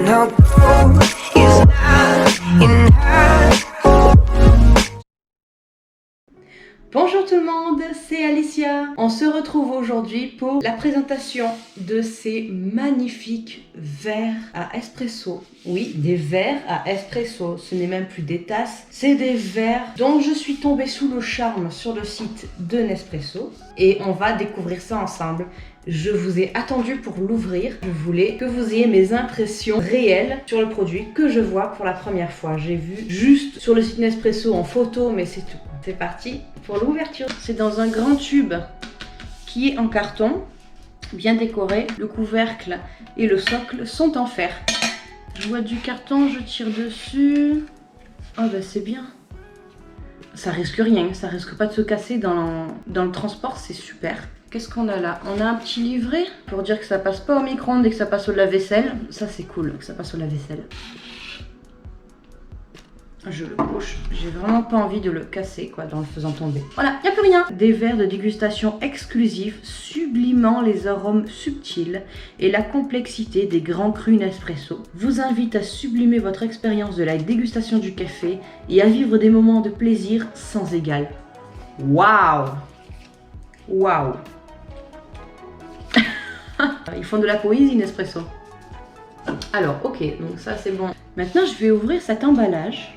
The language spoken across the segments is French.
no gold is not enough. Bonjour tout le monde, c'est Alicia. On se retrouve aujourd'hui pour la présentation de ces magnifiques verres à espresso. Oui, des verres à espresso, ce n'est même plus des tasses, c'est des verres dont je suis tombée sous le charme sur le site de Nespresso et on va découvrir ça ensemble. Je vous ai attendu pour l'ouvrir. Je voulais que vous ayez mes impressions réelles sur le produit que je vois pour la première fois. J'ai vu juste sur le site Nespresso en photo, mais c'est tout. C'est parti pour l'ouverture. C'est dans un grand tube qui est en carton, bien décoré. Le couvercle et le socle sont en fer. Je vois du carton, je tire dessus. Oh bah c'est bien. Ça risque rien, ça risque pas de se casser dans le transport, c'est super. Qu'est-ce qu'on a là? On a un petit livret pour dire que ça passe pas au micro-ondes et que ça passe au lave-vaisselle. Ça c'est cool que ça passe au lave-vaisselle. Je le couche, j'ai vraiment pas envie de le casser quoi dans le faisant tomber. Voilà, il n'y a plus rien. Des verres de dégustation exclusifs sublimant les arômes subtils et la complexité des grands crus Nespresso vous invitent à sublimer votre expérience de la dégustation du café et à vivre des moments de plaisir sans égal. Waouh! Waouh! Ils font de la poésie Nespresso. Alors, ok, donc ça c'est bon. Maintenant, je vais ouvrir cet emballage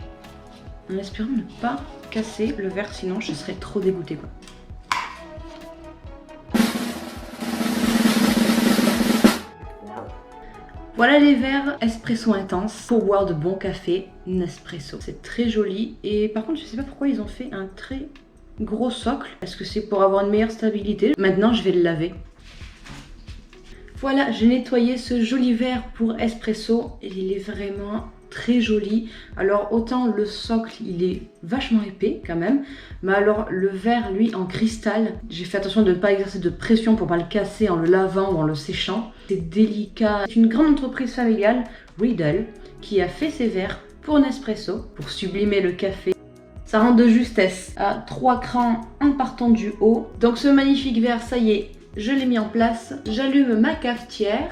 en espérant ne pas casser le verre, sinon je serais trop dégoûtée quoi. Voilà les verres espresso intense pour boire de bon café Nespresso. C'est très joli et par contre je sais pas pourquoi ils ont fait un très gros socle. Est-ce que c'est pour avoir une meilleure stabilité? Maintenant je vais le laver. Voilà, j'ai nettoyé ce joli verre pour espresso et il est vraiment très joli. Alors autant le socle il est vachement épais quand même, mais alors le verre lui en cristal, j'ai fait attention de ne pas exercer de pression pour pas le casser en le lavant ou en le séchant. C'est délicat. C'est une grande entreprise familiale, Riedel, qui a fait ces verres pour Nespresso, pour sublimer le café. Ça rentre de justesse à 3 crans en partant du haut. Donc ce magnifique verre, ça y est, je l'ai mis en place. J'allume ma cafetière.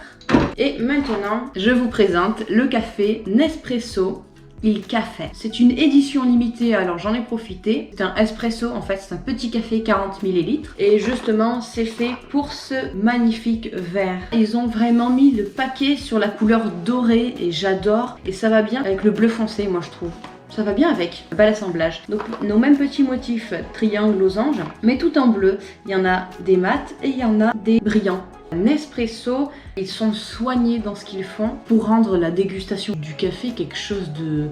Et maintenant, je vous présente le café Nespresso Il Café. C'est une édition limitée, alors j'en ai profité. C'est un espresso, en fait, c'est un petit café 40 ml. Et justement, c'est fait pour ce magnifique verre. Ils ont vraiment mis le paquet sur la couleur dorée et j'adore. Et ça va bien avec le bleu foncé, moi je trouve. Ça va bien avec, bel assemblage. Donc nos mêmes petits motifs, triangle, losange, mais tout en bleu. Il y en a des mats et il y en a des brillants. Nespresso, ils sont soignés dans ce qu'ils font pour rendre la dégustation du café quelque chose de...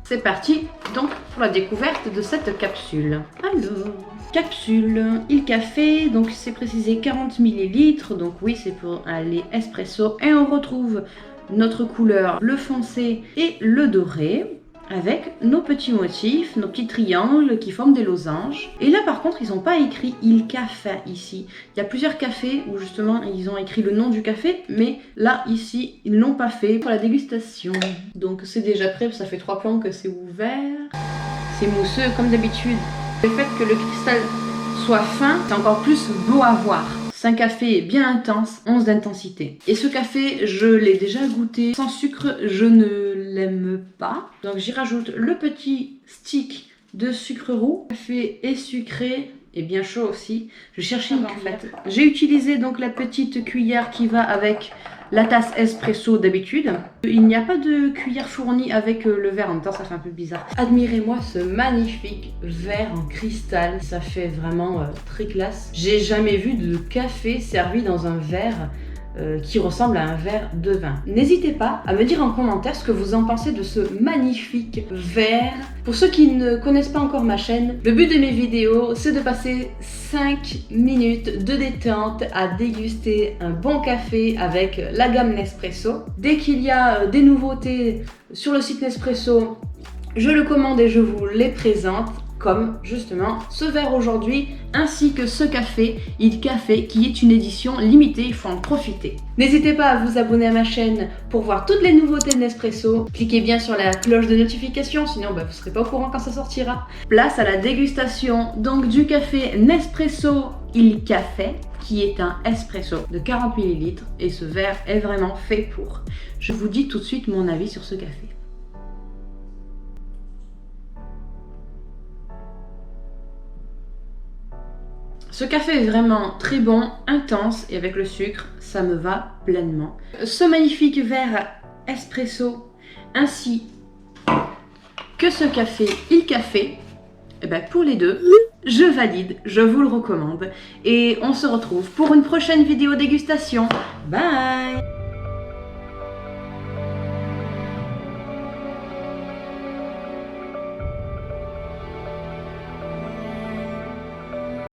C'est parti donc pour la découverte de cette capsule. Alors, capsule Il Café, donc c'est précisé 40 ml, donc oui c'est pour un lait espresso. Et on retrouve notre couleur, le foncé et le doré, avec nos petits motifs, nos petits triangles qui forment des losanges. Et là par contre ils n'ont pas écrit Il Café ici. Il y a plusieurs cafés où justement ils ont écrit le nom du café, mais là ici ils ne l'ont pas fait pour la dégustation. Donc c'est déjà prêt, ça fait 3 plans que c'est ouvert. C'est mousseux comme d'habitude. Le fait que le cristal soit fin, c'est encore plus beau à voir. C'est un café bien intense, 11 d'intensité. Et ce café, je l'ai déjà goûté. Sans sucre, je ne l'aime pas. Donc j'y rajoute le petit stick de sucre roux. Le café est sucré et bien chaud aussi. Je cherchais une cuvette. J'ai utilisé donc la petite cuillère qui va avec la tasse espresso d'habitude. Il n'y a pas de cuillère fournie avec le verre, en même temps ça fait un peu bizarre. Admirez-moi ce magnifique verre en cristal, ça fait vraiment très classe. J'ai jamais vu de café servi dans un verre qui ressemble à un verre de vin. N'hésitez pas à me dire en commentaire ce que vous en pensez de ce magnifique verre. Pour ceux qui ne connaissent pas encore ma chaîne, le but de mes vidéos, c'est de passer 5 minutes de détente à déguster un bon café avec la gamme Nespresso. Dès qu'il y a des nouveautés sur le site Nespresso, je le commande et je vous les présente. Comme justement ce verre aujourd'hui, ainsi que ce café, Il Café, qui est une édition limitée, il faut en profiter. N'hésitez pas à vous abonner à ma chaîne pour voir toutes les nouveautés de Nespresso. Cliquez bien sur la cloche de notification, sinon vous ne serez pas au courant quand ça sortira. Place à la dégustation donc du café Nespresso Il Café, qui est un espresso de 40 ml et ce verre est vraiment fait pour. Je vous dis tout de suite mon avis sur ce café. Ce café est vraiment très bon, intense et avec le sucre, ça me va pleinement. Ce magnifique verre espresso ainsi que ce café Il Café, eh ben pour les deux, je valide, je vous le recommande. Et on se retrouve pour une prochaine vidéo dégustation. Bye!